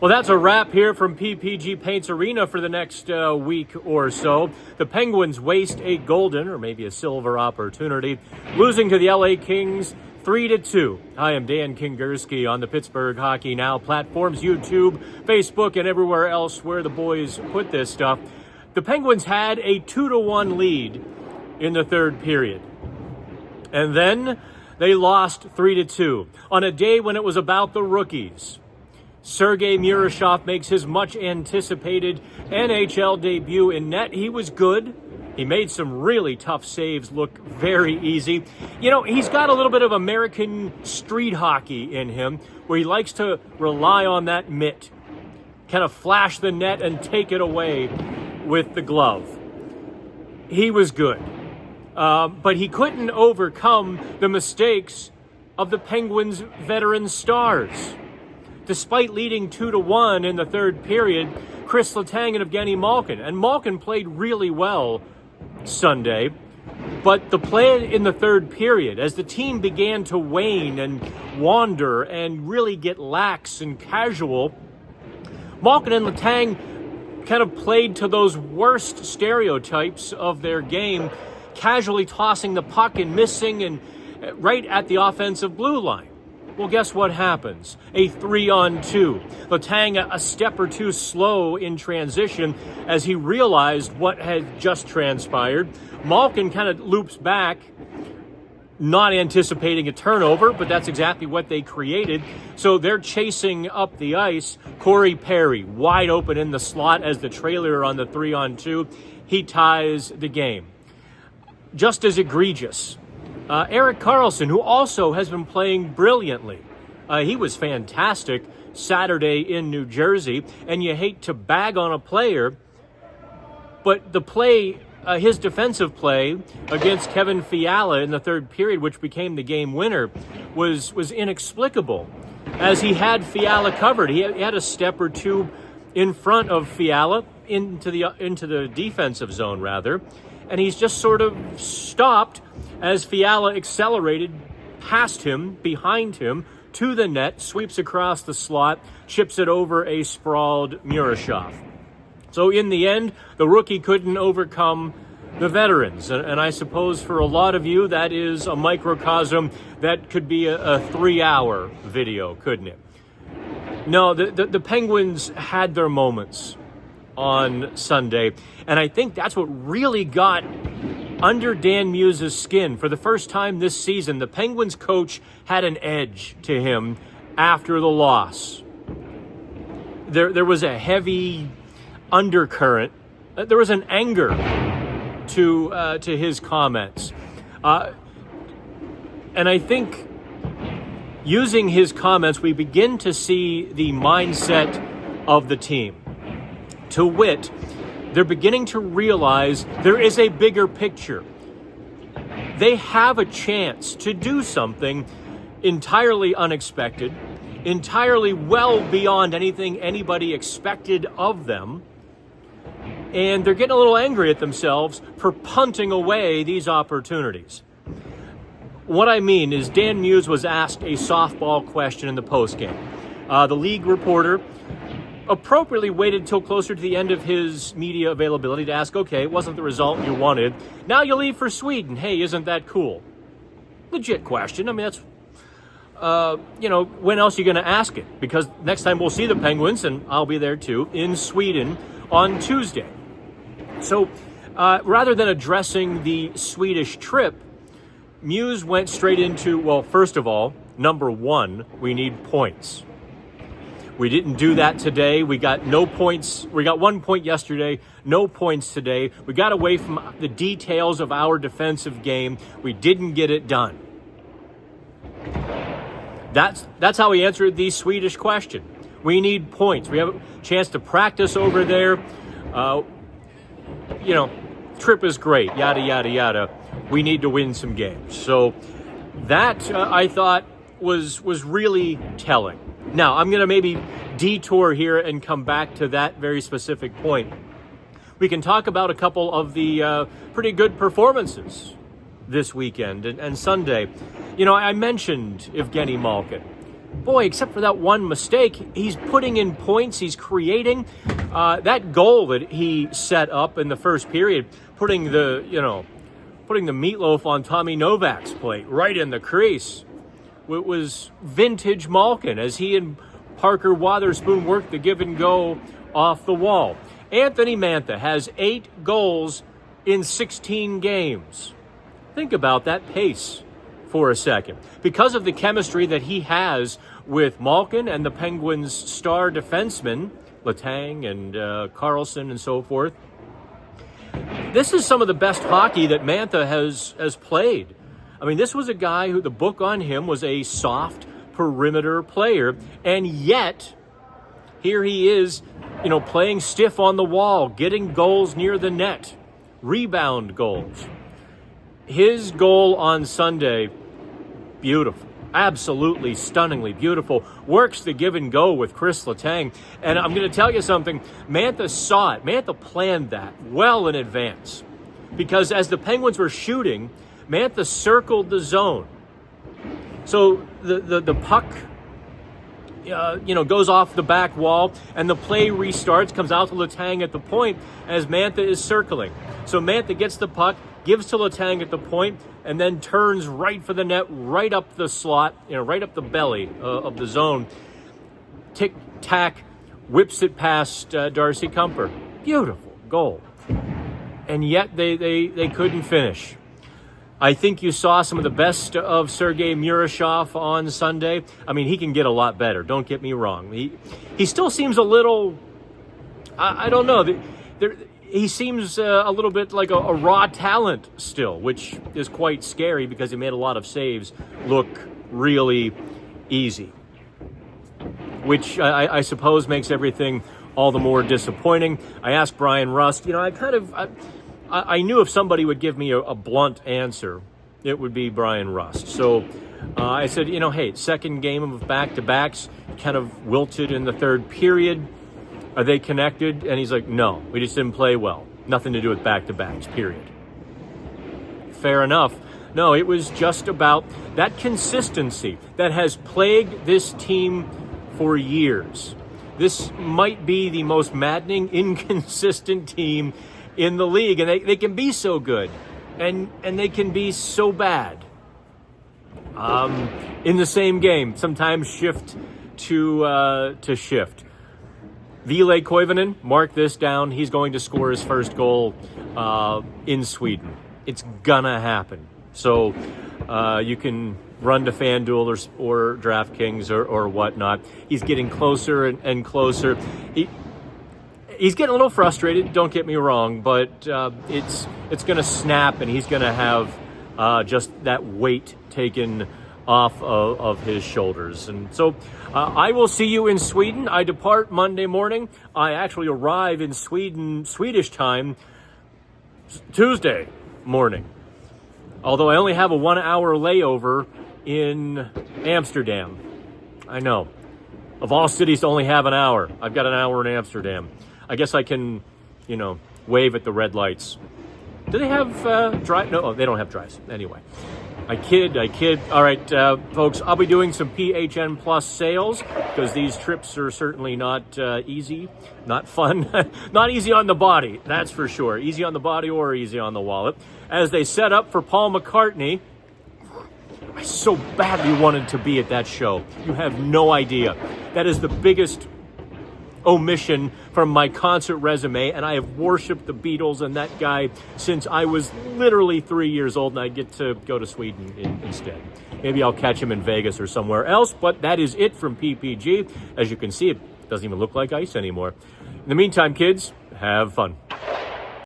Well, that's a wrap here from PPG Paints Arena for the next week or so. The Penguins waste a golden, or maybe a silver opportunity, losing to the LA Kings 3-2. I am Dan Kingerski on the Pittsburgh Hockey Now platforms, YouTube, Facebook, and everywhere else where the boys put this stuff. The Penguins had a 2-1 lead in the third period. And then they lost 3-2 on a day when it was about the rookies. Sergei Murashov makes his much-anticipated NHL debut in net. He was good. He made some really tough saves look very easy. You know, he's got a little bit of American street hockey in him, where he likes to rely on that mitt, kind of flash the net and take it away with the glove. He was good. But he couldn't overcome the mistakes of the Penguins' veteran stars. Despite leading 2-1 in the third period, Chris Letang and Evgeny Malkin. And Malkin played really well Sunday. But the play in the third period, as the team began to wane and wander and really get lax and casual, Malkin and Letang kind of played to those worst stereotypes of their game, casually tossing the puck and missing and right at the offensive blue line. Well, guess what happens? A 3-on-2. Letang a step or two slow in transition as he realized what had just transpired. Malkin kind of loops back, not anticipating a turnover, but that's exactly what they created. So they're chasing up the ice. Corey Perry wide open in the slot as the trailer on the 3-on-2. He ties the game. Just as egregious, Erik Karlsson, who also has been playing brilliantly. He was fantastic Saturday in New Jersey, and you hate to bag on a player, but the play, his defensive play against Kevin Fiala in the third period, which became the game winner, was inexplicable, as he had Fiala covered. He had a step or two in front of Fiala into the defensive zone, rather, and he's just sort of stopped as Fiala accelerated past him, behind him, to the net, sweeps across the slot, chips it over a sprawled Murashov. So in the end, the rookie couldn't overcome the veterans. And I suppose for a lot of you, that is a microcosm that could be a 3-hour video, couldn't it? No, the Penguins had their moments on Sunday, and I think that's what really got under Dan Muse's skin. For the first time this season, the Penguins coach had an edge to him after the loss. There was a heavy undercurrent. There was an anger to his comments. And I think using his comments, we begin to see the mindset of the team. To wit, they're beginning to realize there is a bigger picture. They have a chance to do something entirely unexpected, entirely well beyond anything anybody expected of them. And they're getting a little angry at themselves for punting away these opportunities. What I mean is Dan Muse was asked a softball question in the postgame. The league reporter appropriately waited till closer to the end of his media availability to ask, okay, it wasn't the result you wanted. Now you leave for Sweden. Hey, isn't that cool? Legit question. I mean, that's, when else are you going to ask it? Because next time we'll see the Penguins, and I'll be there too, in Sweden on Tuesday. So rather than addressing the Swedish trip, Muse went straight into, well, first of all, number one, we need points. We didn't do that today. We got no points. We got 1 point yesterday, no points today. We got away from the details of our defensive game. We didn't get it done. That's how he answered the Swedish question. We need points. We have a chance to practice over there. Trip is great, yada, yada, yada. We need to win some games. So that, I thought, was really telling. Now, I'm going to maybe detour here and come back to that very specific point. We can talk about a couple of the pretty good performances this weekend and Sunday. You know, I mentioned Evgeny Malkin. boy, except for that one mistake, he's putting in points, he's creating. That goal that he set up in the first period, putting the meatloaf on Tommy Novak's plate right in the crease. It was vintage Malkin as he and Parker Wotherspoon worked the give and go off the wall. Anthony Mantha has 8 goals in 16 games. Think about that pace for a second. Because of the chemistry that he has with Malkin and the Penguins' star defensemen, Letang and Carlson and so forth, this is some of the best hockey that Mantha has played. I mean, this was a guy who the book on him was a soft perimeter player, and yet here he is, playing stiff on the wall, getting goals near the net, rebound goals. His goal on Sunday, beautiful, absolutely stunningly beautiful, works the give and go with Chris Letang. And I'm going to tell you something, Mantha saw it. Mantha planned that well in advance, because as the Penguins were shooting, Mantha circled the zone. So the puck goes off the back wall, and the play restarts, comes out to Letang at the point as Mantha is circling. So Mantha gets the puck, gives to Letang at the point, and then turns right for the net, right up the slot, right up the belly of the zone. Tick-tack, whips it past Darcy Kumper. Beautiful goal. And yet they couldn't finish. I think you saw some of the best of Sergei Murashov on Sunday. I mean, he can get a lot better, don't get me wrong. He still seems a little, I don't know, he seems a little bit like a raw talent still, which is quite scary because he made a lot of saves look really easy, which I suppose makes everything all the more disappointing. I asked Brian Rust, I knew if somebody would give me a blunt answer, it would be Brian Rust. So I said, hey, second game of back-to-backs, kind of wilted in the third period. Are they connected? And he's like, no, we just didn't play well. Nothing to do with back-to-backs, period. Fair enough. No, it was just about that consistency that has plagued this team for years. This might be the most maddening, inconsistent team in the league, and they can be so good, and they can be so bad in the same game. Sometimes shift to shift. Ville Koivunen, mark this down. He's going to score his first goal in Sweden. It's gonna happen. So you can run to FanDuel or DraftKings or whatnot. He's getting closer and closer. He's getting a little frustrated, don't get me wrong, but it's going to snap, and he's going to have just that weight taken off of his shoulders. And so I will see you in Sweden. I depart Monday morning. I actually arrive in Sweden, Swedish time, Tuesday morning. Although I only have a 1-hour layover in Amsterdam. I know. Of all cities to only have an hour, I've got an hour in Amsterdam. I guess I can, wave at the red lights. Do they have drive? No, they don't have drives. Anyway, I kid. All right, folks, I'll be doing some PHN Plus sales because these trips are certainly not easy, not fun, not easy on the body, that's for sure. Easy on the body or easy on the wallet. As they set up for Paul McCartney, I so badly wanted to be at that show. You have no idea. That is the biggest omission from my concert resume, and I have worshipped the Beatles and that guy since I was literally 3 years old, and I get to go to Sweden instead. Maybe I'll catch him in Vegas or somewhere else, but that is it from PPG. As you can see, it doesn't even look like ice anymore. In the meantime, kids, have fun.